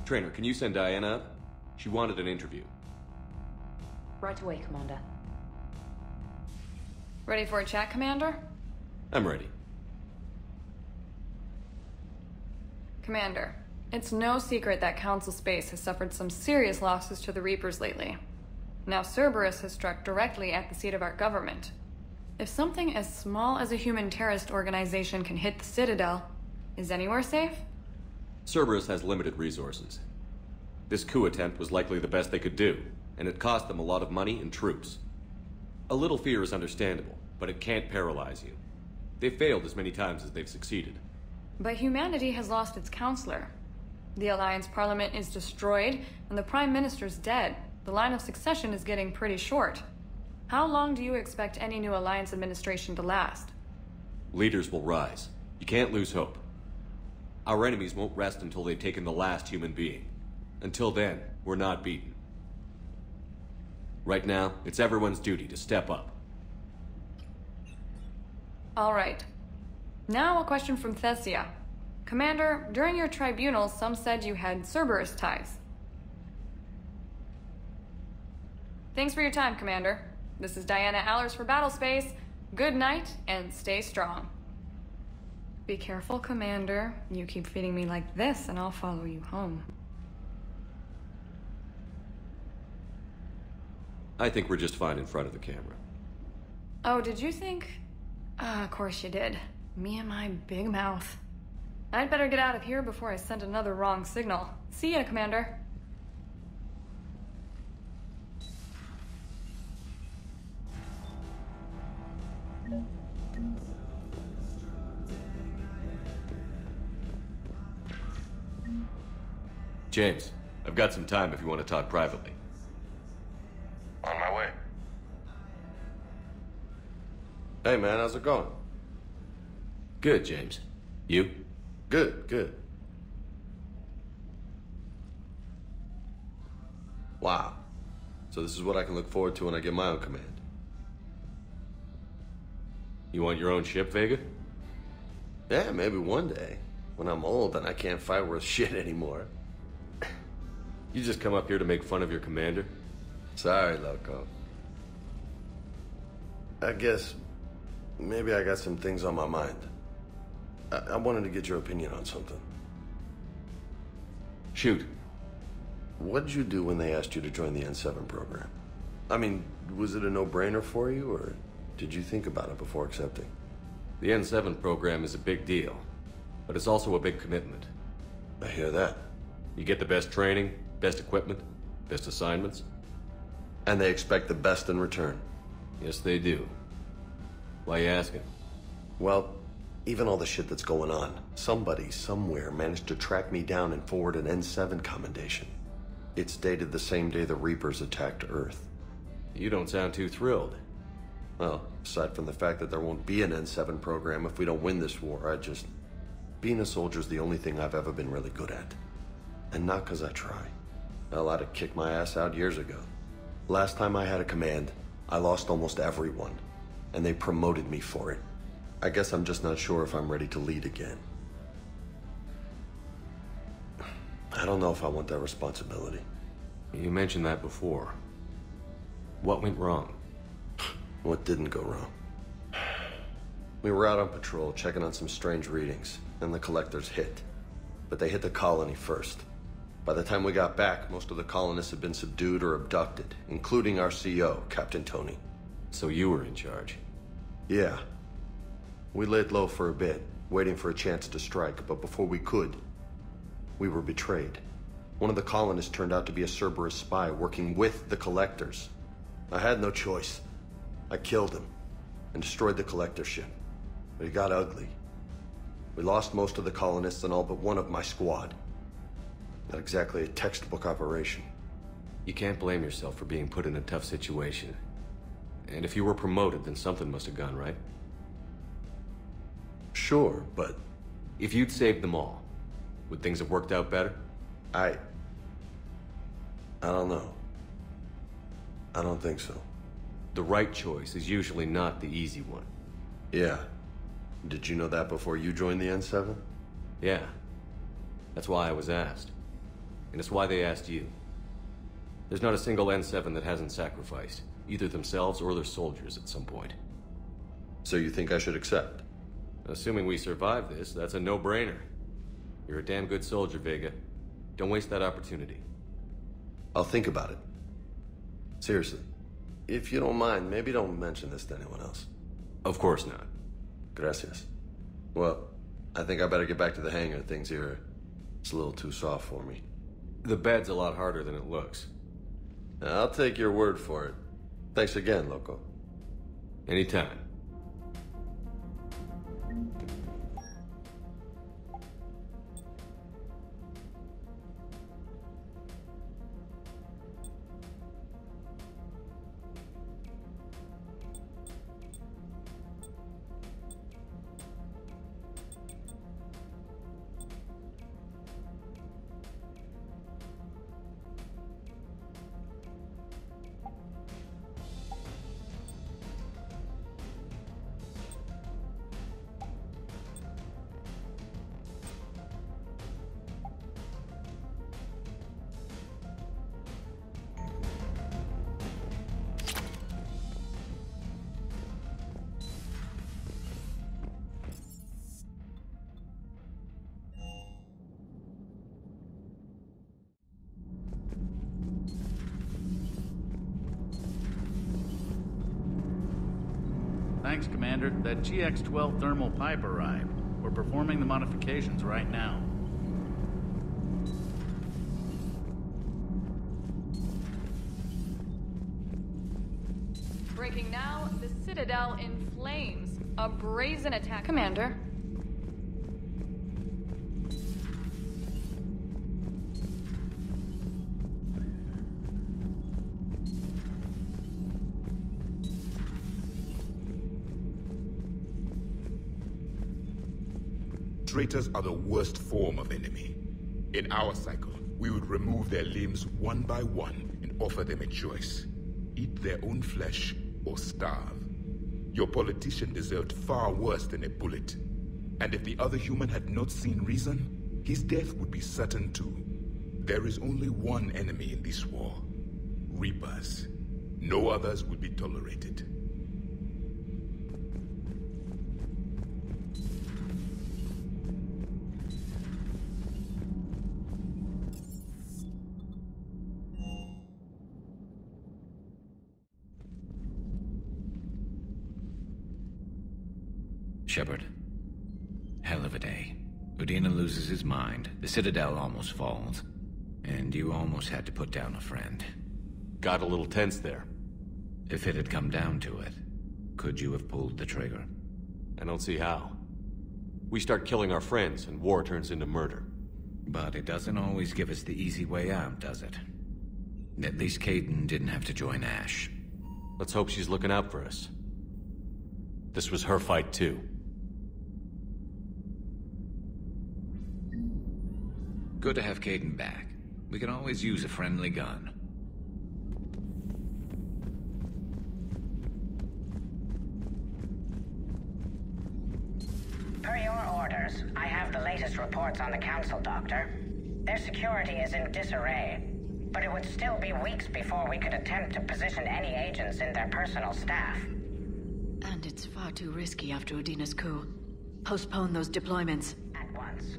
Trainer, can you send Diana up? She wanted an interview. Right away, Commander. Ready for a chat, Commander? I'm ready. Commander, it's no secret that Council Space has suffered some serious losses to the Reapers lately. Now Cerberus has struck directly at the seat of our government. If something as small as a human terrorist organization can hit the Citadel, is anywhere safe? Cerberus has limited resources. This coup attempt was likely the best they could do, and it cost them a lot of money and troops. A little fear is understandable, but it can't paralyze you. They've failed as many times as they've succeeded. But humanity has lost its counselor. The Alliance Parliament is destroyed, and the Prime Minister's dead. The line of succession is getting pretty short. How long do you expect any new Alliance administration to last? Leaders will rise. You can't lose hope. Our enemies won't rest until they've taken the last human being. Until then, we're not beaten. Right now, it's everyone's duty to step up. All right. Now a question from Thessia. Commander, during your tribunal, some said you had Cerberus ties. Thanks for your time, Commander. This is Diana Allers for Battlespace. Good night, and stay strong. Be careful, Commander. You keep feeding me like this, and I'll follow you home. I think we're just fine in front of the camera. Oh, did you think? Of course you did. Me and my big mouth. I'd better get out of here before I send another wrong signal. See ya, Commander. James, I've got some time if you want to talk privately. On my way. Hey man, how's it going? Good, James. You? Good, good. Wow. So this is what I can look forward to when I get my own command. You want your own ship, Vega? Yeah, maybe one day. When I'm old and I can't fight worth shit anymore. You just come up here to make fun of your commander? Sorry, loco. I guess maybe I got some things on my mind. I wanted to get your opinion on something. Shoot. What did you do when they asked you to join the N7 program? I mean, was it a no-brainer for you, or did you think about it before accepting? The N7 program is a big deal, but it's also a big commitment. I hear that. You get the best training, best equipment, best assignments. And they expect the best in return. Yes, they do. Why you asking? Well, even all the shit that's going on, somebody somewhere managed to track me down and forward an N7 commendation. It's dated the same day the Reapers attacked Earth. You don't sound too thrilled. Well, aside from the fact that there won't be an N7 program if we don't win this war, being a soldier's the only thing I've ever been really good at. And not because I try. Hell, I'd have kicked my ass out years ago. Last time I had a command, I lost almost everyone, and they promoted me for it. I guess I'm just not sure if I'm ready to lead again. I don't know if I want that responsibility. You mentioned that before. What went wrong? What didn't go wrong? We were out on patrol, checking on some strange readings, and the collectors hit. But they hit the colony first. By the time we got back, most of the colonists had been subdued or abducted, including our CO, Captain Tony. So you were in charge? Yeah. We laid low for a bit, waiting for a chance to strike, but before we could, we were betrayed. One of the colonists turned out to be a Cerberus spy working with the collectors. I had no choice. I killed him and destroyed the collector ship. But it got ugly. We lost most of the colonists and all but one of my squad. Not exactly a textbook operation. You can't blame yourself for being put in a tough situation. And if you were promoted, then something must have gone right. Sure, but... If you'd saved them all, would things have worked out better? I don't know. I don't think so. The right choice is usually not the easy one. Yeah. Did you know that before you joined the N7? Yeah. That's why I was asked. And it's why they asked you. There's not a single N7 that hasn't sacrificed, either themselves or their soldiers at some point. So you think I should accept? Assuming we survive this, that's a no-brainer. You're a damn good soldier, Vega. Don't waste that opportunity. I'll think about it. Seriously. If you don't mind, maybe don't mention this to anyone else. Of course not. Gracias. Well, I think I better get back to the hangar. Things here, it's a little too soft for me. The bed's a lot harder than it looks. I'll take your word for it. Thanks again, Loco. Anytime. Thanks, Commander. That GX-12 thermal pipe arrived. We're performing the modifications right now. Breaking now, the Citadel in flames. A brazen attack. Commander. Traitors are the worst form of enemy. In our cycle, we would remove their limbs one by one and offer them a choice. Eat their own flesh or starve. Your politician deserved far worse than a bullet. And if the other human had not seen reason, his death would be certain too. There is only one enemy in this war. Reapers. No others will be tolerated. Shepard. Hell of a day. Udina loses his mind, the Citadel almost falls, and you almost had to put down a friend. Got a little tense there. If it had come down to it, could you have pulled the trigger? I don't see how. We start killing our friends, and war turns into murder. But it doesn't always give us the easy way out, does it? At least Kaidan didn't have to join Ash. Let's hope she's looking out for us. This was her fight, too. Good to have Kaidan back. We can always use a friendly gun. Per your orders, I have the latest reports on the Council, Doctor. Their security is in disarray, but it would still be weeks before we could attempt to position any agents in their personal staff. And it's far too risky after Udina's coup. Postpone those deployments. At once.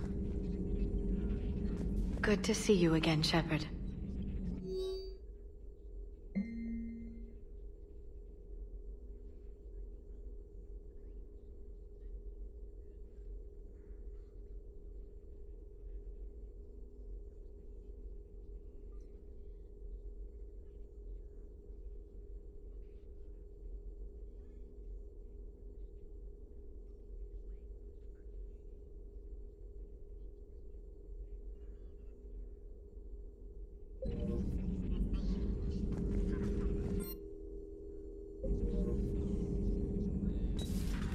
Good to see you again, Shepard.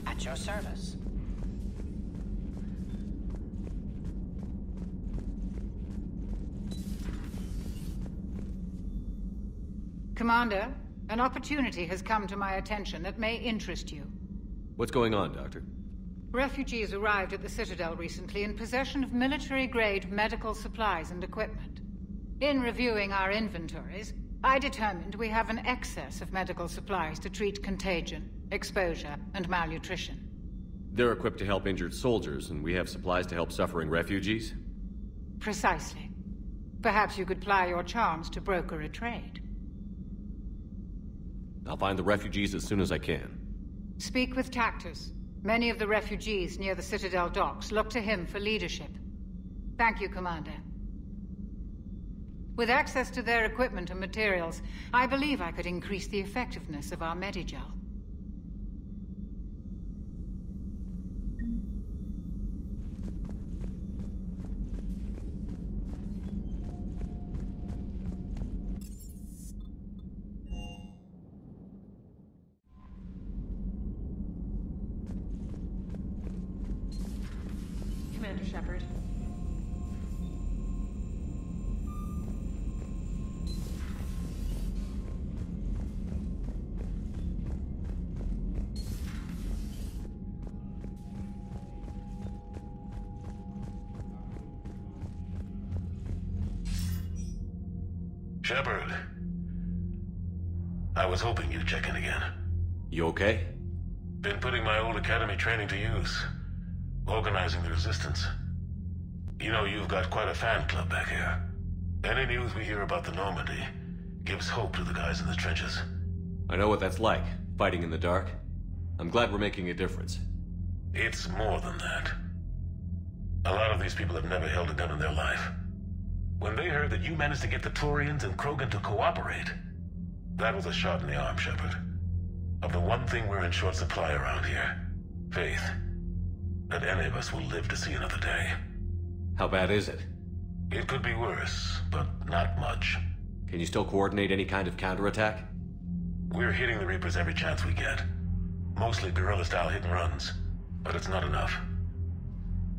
At your service. Commander, An opportunity has come to my attention that may interest you. What's going on, Doctor? Refugees arrived at the Citadel recently in possession of military-grade medical supplies and equipment. In reviewing our inventories, I determined we have an excess of medical supplies to treat contagion, exposure, and malnutrition. They're equipped to help injured soldiers, and we have supplies to help suffering refugees? Precisely. Perhaps you could ply your charms to broker a trade. I'll find the refugees as soon as I can. Speak with Tactus. Many of the refugees near the Citadel docks look to him for leadership. Thank you, Commander. With access to their equipment and materials, I believe I could increase the effectiveness of our Medigel. Commander Shepard. Shepard. I was hoping you'd check in again. You okay? Been putting my old academy training to use. Organizing the resistance. You know, you've got quite a fan club back here. Any news we hear about the Normandy gives hope to the guys in the trenches. I know what that's like, fighting in the dark. I'm glad we're making a difference. It's more than that. A lot of these people have never held a gun in their life. When they heard that you managed to get the Turians and Krogan to cooperate, that was a shot in the arm, Shepard. Of the one thing we're in short supply around here, faith. That any of us will live to see another day. How bad is it? It could be worse, but not much. Can you still coordinate any kind of counterattack? We're hitting the Reapers every chance we get. Mostly guerrilla-style hit-and-runs, but it's not enough.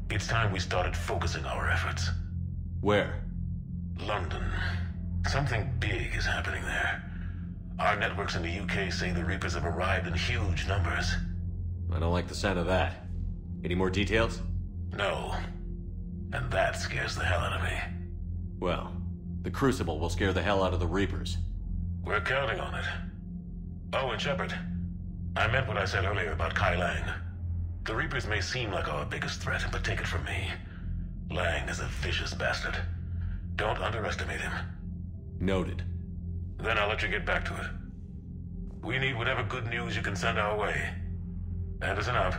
It's time we started focusing our efforts. Where? London. Something big is happening there. Our networks in the UK say the Reapers have arrived in huge numbers. I don't like the sound of that. Any more details? No. And that scares the hell out of me. Well, the Crucible will scare the hell out of the Reapers. We're counting on it. Oh, and Shepard, I meant what I said earlier about Kai Lang. The Reapers may seem like our biggest threat, but take it from me. Lang is a vicious bastard. Don't underestimate him. Noted. Then I'll let you get back to it. We need whatever good news you can send our way. Anderson out.